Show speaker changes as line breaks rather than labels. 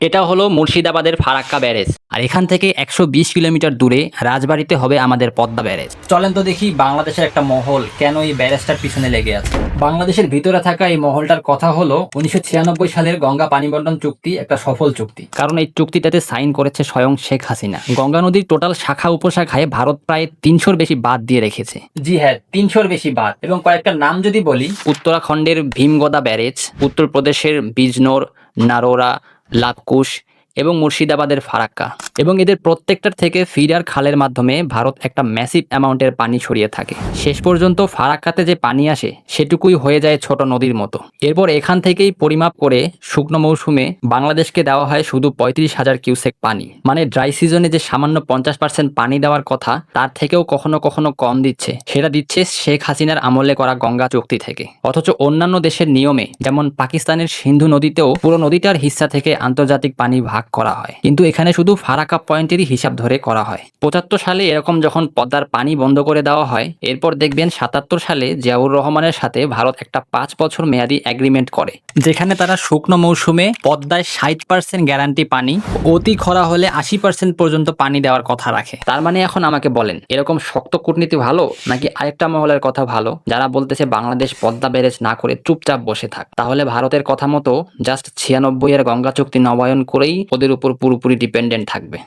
এটা হলো মুর্শিদাবাদের ফারাক্কা ব্যারেজ। আর এখান থেকে 120 কিলোমিটার দূরে রাজবাড়িতে হবে আমাদের পদ্মা ব্যারেজ। চলেন তো দেখি বাংলাদেশের একটা মহল কেন এই ব্যারেজটার পিছনে লেগে আছে। বাংলাদেশের ভিতরে থাকা এই মহলটার কথা হলো 1996 সালের গঙ্গা পানি বন্টন চুক্তি একটা সফল চুক্তি। কারণ এই চুক্তিটাতে সাইন করেছে স্বয়ং শেখ হাসিনা। গঙ্গা নদীর টোটাল শাখা উপশাখায় ভারত প্রায় 300-র বেশি বাঁধ দিয়ে রেখেছে। জি হ্যাঁ, 300-র বেশি বাঁধ। এবং কয়েকটা নাম যদি বলি, উত্তরাখণ্ডের ভীমগদা ব্যারেজ, উত্তরপ্রদেশের বিজনোর, নারোরা, লাভকুশ এবং মুর্শিদাবাদের ফারাক্কা। এবং এদের প্রত্যেকটার থেকে ফিডার খালের মাধ্যমে ভারত একটা ম্যাসিভ অ্যামাউন্টের পানি ছড়িয়ে থাকে। শেষ পর্যন্ত ফারাক্কাতে যে পানি আসে সেটুকুই হয়ে যায় ছোট নদীর মতো। এরপর এখান থেকেই পরিমাপ করে শুকনো মৌসুমে বাংলাদেশকে দেওয়া হয় শুধু 35,000 কিউসেক পানি। মানে ড্রাই সিজনে যে সামান্য 50% পানি দেওয়ার কথা তার থেকেও কখনো কখনো কম দিচ্ছে। সেটা দিচ্ছে শেখ হাসিনার আমলে করা গঙ্গা চুক্তি থেকে। অথচ অন্যান্য দেশের নিয়মে, যেমন পাকিস্তানের সিন্ধু নদীতেও পুরো নদীটার হিস্সা থেকে আন্তর্জাতিক পানি ভাগ করা হয়, কিন্তু এখানে শুধু ফারাক্কা পয়েন্টেরই হিসাব ধরে করা হয়। 75 সালে এরকম যখন পদ্মার পানি বন্ধ করে দেওয়া হয়, এরপর দেখবেন 77 সালে জিয়াউর রহমানের সাথে ভারত একটা 5 বছর মেয়াদী এগ্রিমেন্ট করে, যেখানে তারা শুকনো মৌসুমে পদ্মায় 60% গ্যারান্টি পানি, অতি খরা হলে 80% পর্যন্ত পানি দেওয়ার কথা রাখে। তার মানে এখন আমাকে বলেন, এরকম শক্ত কূটনীতি ভালো নাকি আরেকটা মহলের কথা ভালো, যারা বলতেছে বাংলাদেশ পদ্মা ব্যারেজ না করে চুপচাপ বসে থাক? তাহলে ভারতের কথা মতো জাস্ট 96 এর গঙ্গা চুক্তি নবায়ন করেই ওদের উপর পুরোপুরি ডিপেন্ডেন্ট থাকবে।